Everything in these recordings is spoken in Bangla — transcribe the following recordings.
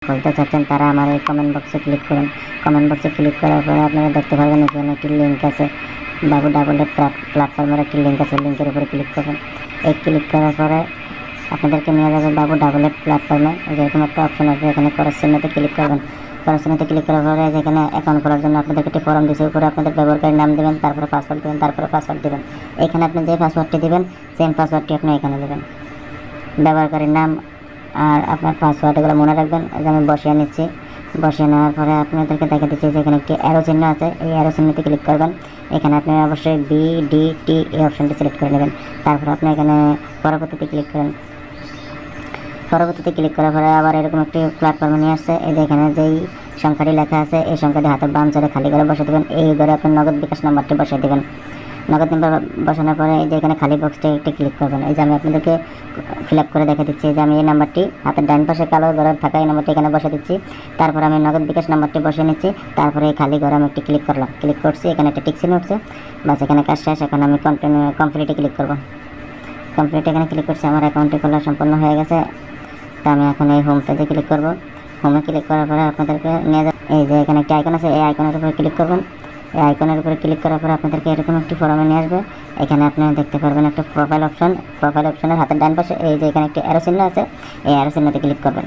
খুলতে চাচ্ছেন তারা আমার এই কমেন্ট বক্সে ক্লিক করুন। কমেন্ট বক্সে ক্লিক করার পরে আপনারা দেখতে পারবেন এখানে একটি লিঙ্ক আছে, বাবু ডাবল ডট প্ল্যাটফর্মের একটি লিঙ্ক আছে। লিঙ্কের উপরে ক্লিক করবেন। এই ক্লিক করার পরে আপনাদেরকে নিয়ে যাবে বাবু ডাবল ডট প্ল্যাটফর্মে। যেরকম একটা অপশন আসবে, এখানে ক্রস চিহ্নতে ক্লিক করবেন। ক্রস চিহ্নতে ক্লিক করার পরে যেখানে অ্যাকাউন্ট খোলার জন্য আপনাদেরকে একটি ফর্ম দিচ্ছে, উপরে আপনাদের ব্যবহারকারীর নাম দেবেন, তারপরে পাসওয়ার্ড দেবেন, তারপরে পাসওয়ার্ড দেবেন। এখানে আপনি যে পাসওয়ার্ডটি দেবেন সেম পাসওয়ার্ডটি আপনি এখানে দেবেন। ব্যবহারকারীর নাম আর আপনার পাসওয়ার্ড এগুলো মনে রাখবেন। আমি বসিয়ে নিচ্ছি। বসিয়ে নেওয়ার পরে আপনাদেরকে দেখা দিচ্ছি যে এখানে একটি অ্যারো চিহ্ন আছে, এই অ্যারো চিহ্নতে ক্লিক করবেন। এখানে আপনি অবশ্যই BDT এই অপশনটি সিলেক্ট করে নেবেন। তারপর আপনি এখানে পরবর্তীতে ক্লিক করেন। পরবর্তীতে ক্লিক করার পরে আবার এরকম একটি প্ল্যাটফর্মে নিয়ে আসছে। এই যে এখানে যেই সংখ্যাটি লেখা আছে এই সংখ্যাটি হাতের বাম সাইডে খালি করে বসে দেবেন। এই ঘরে আপনি নগদ বিকাশ নাম্বারটি বসিয়ে দেবেন। নগদ নাম্বার বসানোর পরে এই যে এখানে খালি বক্সটি একটি ক্লিক করবেন। এই যে আমি আপনাদেরকে ফিল আপ করে দেখে দিচ্ছি যে আমি এই নাম্বারটি হাতের ডান পাশে কালো ঘরে থাকা এই নাম্বারটি এখানে বসে দিচ্ছি। তারপর আমি নগদ বিকাশ নাম্বারটি বসিয়ে নিচ্ছি। তারপরে এই খালি ঘরে আমি একটি ক্লিক করলাম। ক্লিক করছি, এখানে একটা টিক চিহ্ন উঠছে। বাস এখানে কাজ শেষ। এখন আমি কমপ্লিটে ক্লিক করব। কমপ্লিট এখানে ক্লিক করছি। আমার অ্যাকাউন্টটি খোলা সম্পূর্ণ হয়ে গেছে। তো আমি এখন এই হোম পেজে ক্লিক করব। হোমে ক্লিক করার পরে আপনাদেরকে নিয়ে যাবে এই যে এখানে একটি আইকন আছে, এই আইকনের উপরে ক্লিক করবেন। এই আইকনের উপরে ক্লিক করার পরে আপনাদেরকে এরকম একটি ফর্মে নিয়ে আসবে। এখানে আপনি দেখতে পারবেন একটা প্রোফাইল অপশন। প্রোফাইল অপশনের হাতের ডান পাশে এই যে এখানে একটি অ্যারো চিহ্ন আছে, এই অ্যারো চিহ্নতে ক্লিক করবেন।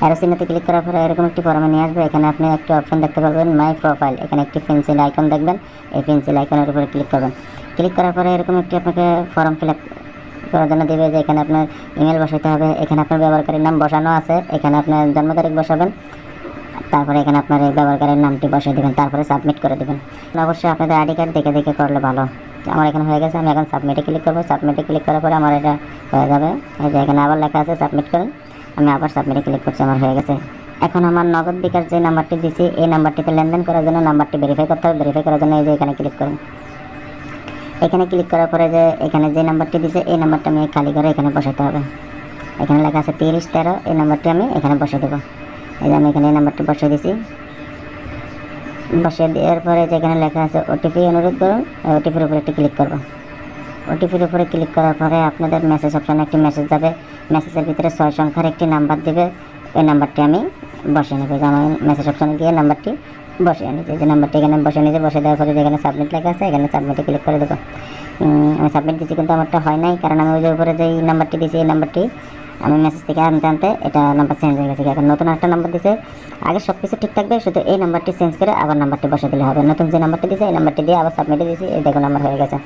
অ্যারো চিহ্নতে ক্লিক করার পরে এরকম একটি ফর্মে নিয়ে আসবে। এখানে আপনি একটি অপশন দেখতে পারবেন মাই প্রোফাইল। এখানে একটি পেন্সিল আইকন দেখবেন, এই পেন্সিল আইকনের উপরে ক্লিক করবেন। ক্লিক করার পরে এরকম একটি আপনাকে ফর্ম ফিল আপ করার জন্য দেবে যে এখানে আপনার ইমেল বসাতে হবে। এখানে আপনার ব্যবহারকারীর নাম বসানো আছে, এখানে আপনার জন্ম তারিখ বসাবেন। তারপরে এখানে আপনার এই ব্যবহারকারীর নামটি বসিয়ে দেবেন, তারপরে সাবমিট করে দেবেন। অবশ্যই আপনাদের আইডি কার্ড দেখে দেখে করলে ভালো। আমার এখানে হয়ে গেছে। আমি এখন সাবমিটে ক্লিক করবো। সাবমিটে ক্লিক করার পরে আমার এটা হয়ে যাবে। এই যে এখানে আবার লেখা আছে সাবমিট করুন। আমি আবার সাবমিটে ক্লিক করছি, আমার হয়ে গেছে। এখন আমার নগদ বিকাশ যে নাম্বারটি দিয়েছি এই নাম্বারটিতে লেনদেন করার জন্য নাম্বারটি ভেরিফাই করতে হবে। ভেরিফাই করার জন্য এই যে এখানে ক্লিক করুন। এখানে ক্লিক করার পরে যে এখানে যে নাম্বারটি দিয়েছে এই নাম্বারটা আমি খালি করে এখানে বসাতে হবে। এখানে লেখা আছে 3013, এই নাম্বারটি আমি এখানে বসিয়ে দেবো। এই যে আমি এখানে এই নাম্বারটি বসিয়ে দিয়েছি। বসিয়ে দেওয়ার পরে যেখানে লেখা আছে ওটিপি অনুরোধ করুন, ওটিপির উপরে একটি ক্লিক করব। ওটিপির উপরে ক্লিক করার পরে আপনাদের মেসেজ অপশানে একটি মেসেজ যাবে। মেসেজের ভিতরে 6 সংখ্যার একটি নাম্বার দেবে, এই নাম্বারটি আমি বসিয়ে নেব। যে আমার মেসেজ অপশানে গিয়ে নাম্বারটি বসিয়ে নিয়েছি। যে নাম্বারটি এখানে বসিয়ে নিয়েছি। বসে দেওয়ার পরে যেখানে সাবমিট লেখা আছে এখানে সাবমিটে ক্লিক করে দেবো। আমি সাবমিট দিচ্ছি, কিন্তু আমারটা হয় নাই, কারণ আমি ওই যে উপরে যেই নাম্বারটি দিয়েছি এই নাম্বারটি আমি মেসেজ থেকে আনতে আনতে এটা নাম্বার চেঞ্জ হয়ে গেছে। এখন নতুন একটা নাম্বার দিয়েছে। আগে সব কিছু ঠিক থাকবে, শুধু এই নাম্বারটি চেঞ্জ করে আবার নাম্বারটি বসে দিলে হবে। নতুন যে নাম্বারটি দিয়েছে এই নাম্বারটি দিয়ে আবার সাবমিটে দিয়েছি। এই দেখুন নাম্বার হয়ে গেছে।